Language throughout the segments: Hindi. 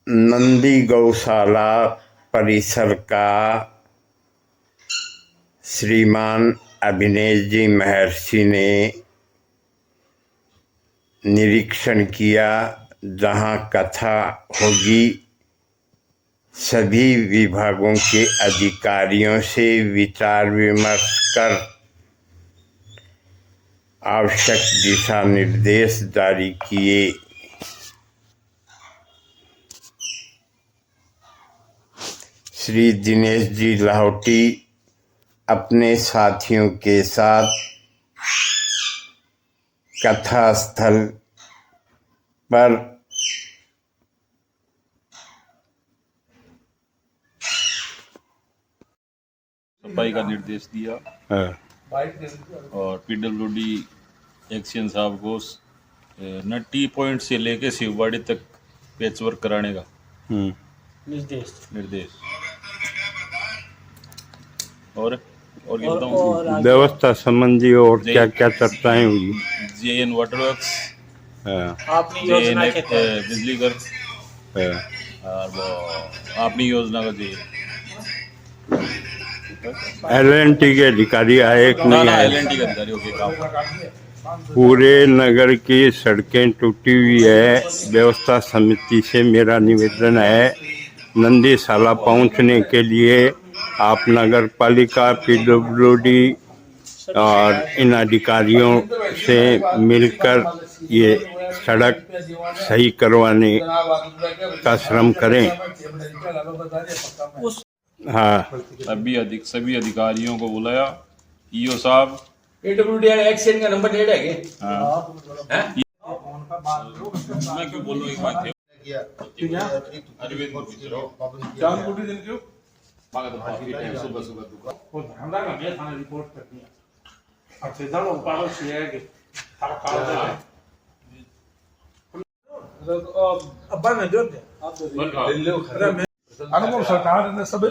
नंदी गौशाला परिसर का श्रीमान अभिनेश जी महर्षि ने निरीक्षण किया, जहां कथा होगी सभी विभागों के अधिकारियों से विचार विमर्श कर आवश्यक दिशा निर्देश जारी किए। श्री दिनेश जी लाहौटी अपने साथियों के साथ कथा स्थल पर सफाई का निर्देश दिया और पीडब्ल्यूडी एक्शन साहब को न टी पॉइंट से लेके शिववाड़ी तक पैचवर्क कराने का निर्देश और व्यवस्था संबंधी और क्या क्या चर्चाएं हुई। JN वाटर वर्क्स, JN बिजली घर और वो अपनी योजना का जो LNT के अधिकारी आए कि नहीं आए? LNT के अधिकारियों के काम पूरे नगर की सड़कें टूटी हुई है। व्यवस्था समिति से मेरा निवेदन है, नंदीशाला पहुंचने के लिए आप नगर पालिका, PWD और इन अधिकारियों से मिलकर ये सड़क सही करवाने का श्रम करें। हाँ, सभी अधिकारियों को बुलाया। EO साहब PWD एक्शन का नंबर डेढ़ है मैं क्यों बोलूं, एक बात है रिपोर्ट करनी है। अच्छा जानो ऊपर से है कि अब ना जो अनुभव सरकार ने सब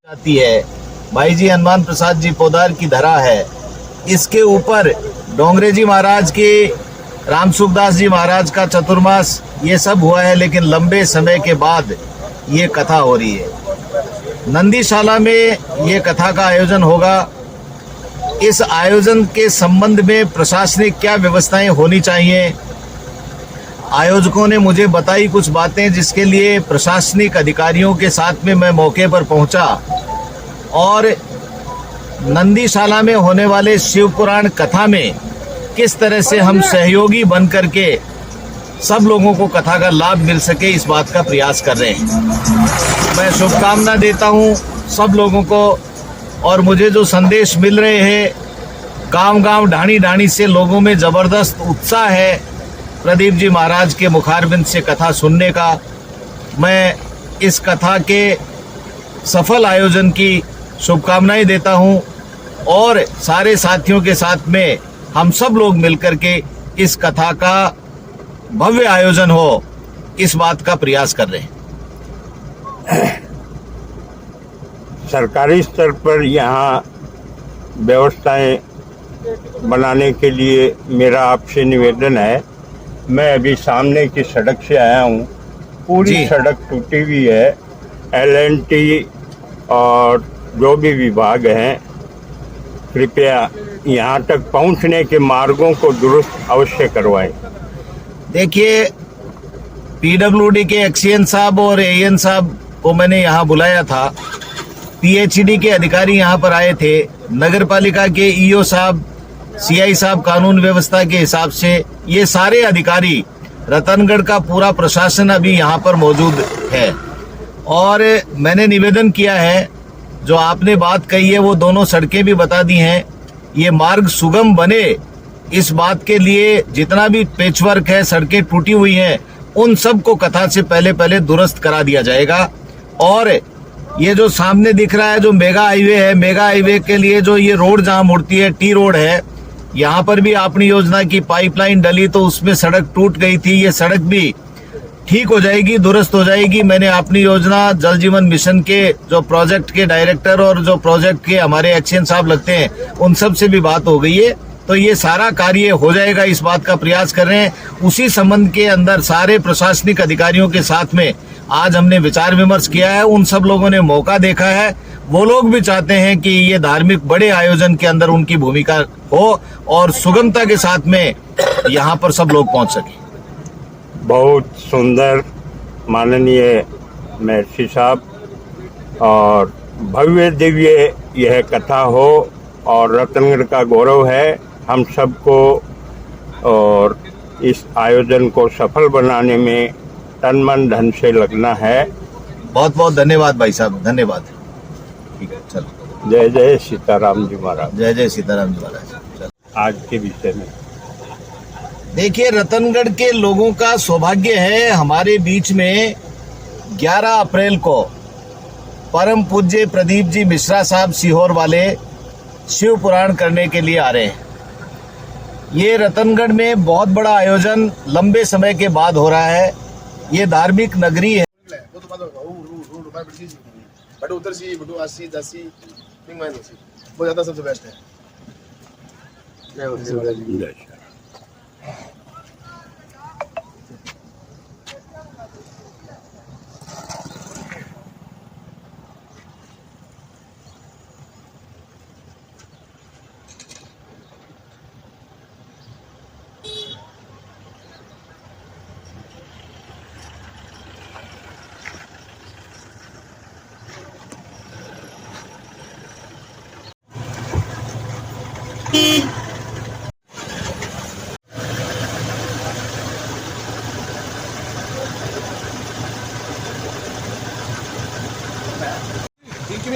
जाती है। भाई जी हनुमान प्रसाद जी पोदार की धरा है। इसके ऊपर डोंगरे जी महाराज की, राम सुखदास जी महाराज का चतुर्मास ये सब हुआ है, लेकिन लंबे समय के बाद ये कथा हो रही है। नंदीशाला में ये कथा का आयोजन होगा। इस आयोजन के संबंध में प्रशासनिक क्या व्यवस्थाएं होनी चाहिए, आयोजकों ने मुझे बताई कुछ बातें, जिसके लिए प्रशासनिक अधिकारियों के साथ में मैं मौके पर पहुंचा और नंदीशाला में होने वाले शिव पुराण कथा में किस तरह से हम सहयोगी बन करके सब लोगों को कथा का लाभ मिल सके, इस बात का प्रयास कर रहे हैं। मैं शुभकामना देता हूं सब लोगों को। और मुझे जो संदेश मिल रहे हैं, गांव-गांव, ढाणी-ढाणी से लोगों में जबरदस्त उत्साह है प्रदीप जी महाराज के मुखारबिंद से कथा सुनने का। मैं इस कथा के सफल आयोजन की शुभकामनाएं देता हूं और सारे साथियों के साथ में हम सब लोग मिलकर के इस कथा का भव्य आयोजन हो, इस बात का प्रयास कर रहे हैं। सरकारी स्तर पर यहाँ व्यवस्थाएं बनाने के लिए मेरा आपसे निवेदन है। मैं अभी सामने की सड़क से आया हूँ, पूरी सड़क टूटी हुई है। LNT और जो भी विभाग हैं, कृपया यहाँ तक पहुँचने के मार्गों को दुरुस्त अवश्य करवाएं। देखिए, PWD के एक्सीएन साहब और AN साहब को मैंने यहाँ बुलाया था। PHED के अधिकारी यहाँ पर आए थे। नगर पालिका के EO साहब, CI साहब कानून व्यवस्था के हिसाब से, ये सारे अधिकारी, रतनगढ़ का पूरा प्रशासन अभी यहाँ पर मौजूद है। और मैंने निवेदन किया है, जो आपने बात कही है वो दोनों सड़कें भी बता दी हैं। ये मार्ग सुगम बने, इस बात के लिए जितना भी पेचवर्क है, सड़कें टूटी हुई हैं, उन सब को कथा से पहले दुरुस्त करा दिया जाएगा। और ये जो सामने दिख रहा है जो मेगा हाईवे है, मेगा हाईवे के लिए जो ये रोड जहाँ मुड़ती है, T रोड है, यहाँ पर भी अपनी योजना की पाइपलाइन डली तो उसमें सड़क टूट गई थी। ये सड़क भी ठीक हो जाएगी, दुरुस्त हो जाएगी। मैंने अपनी योजना जल जीवन मिशन के जो प्रोजेक्ट के डायरेक्टर और जो प्रोजेक्ट के हमारे एक्शन साहब लगते हैं, उन सब से भी बात हो गई है तो ये सारा कार्य हो जाएगा, इस बात का प्रयास कर रहे हैं। उसी संबंध के अंदर सारे प्रशासनिक अधिकारियों के साथ में आज हमने विचार विमर्श किया है। उन सब लोगों ने मौका देखा है, वो लोग भी चाहते हैं कि ये धार्मिक बड़े आयोजन के अंदर उनकी भूमिका हो और सुगमता के साथ में यहाँ पर सब लोग पहुँच सके। बहुत सुंदर माननीय महर्षि साहब, और भव्य दिव्य यह कथा हो और रतनगढ़ का गौरव है हम सबको, और इस आयोजन को सफल बनाने में तन मन धन से लगना है। बहुत बहुत धन्यवाद भाई साहब, धन्यवाद। ठीक है, चलो। जय जय सीताराम जी महाराज। जय जय सीताराम जी महाराज। चलो। आज के विषय में देखिए, रतनगढ़ के लोगों का सौभाग्य है, हमारे बीच में 11 अप्रैल को परम पूज्य प्रदीप जी मिश्रा साहब सीहोर वाले शिव पुराण करने के लिए आ रहे हैं। ये रतनगढ़ में बहुत बड़ा आयोजन लंबे समय के बाद हो रहा है। ये धार्मिक नगरी है। उधर सी बटू 80 80 बहुत ज्यादा सबसे बेस्ट है।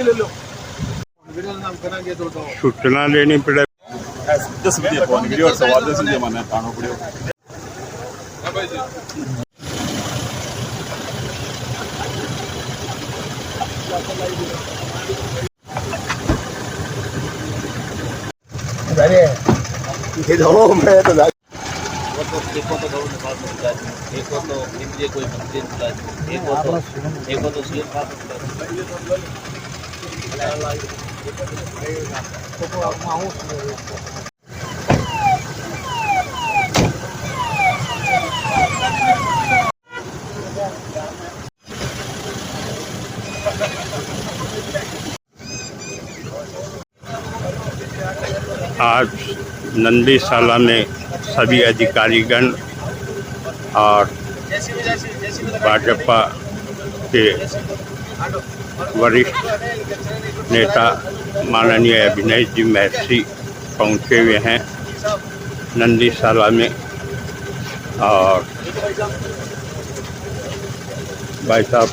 ले लो नाम करेंगे तो सूचना देनी पड़े। 10 वीडियो कौन वीडियो और सवाल 10 वीडियो माने तानो पड़ियो। हां भाई जी अरे ये जाओ मैं तो देखो तो गौर नेपाल में मिला, देखो तो इंद्रिय कोई मंदिर मिला, देखो तो सीएम साहब आज नंदीशाला में सभी अधिकारीगण और भाजपा के वरिष्ठ नेता माननीय अभिनय जी महर्षि पहुँचे हुए हैं नंदीशाला में। और भाई साहब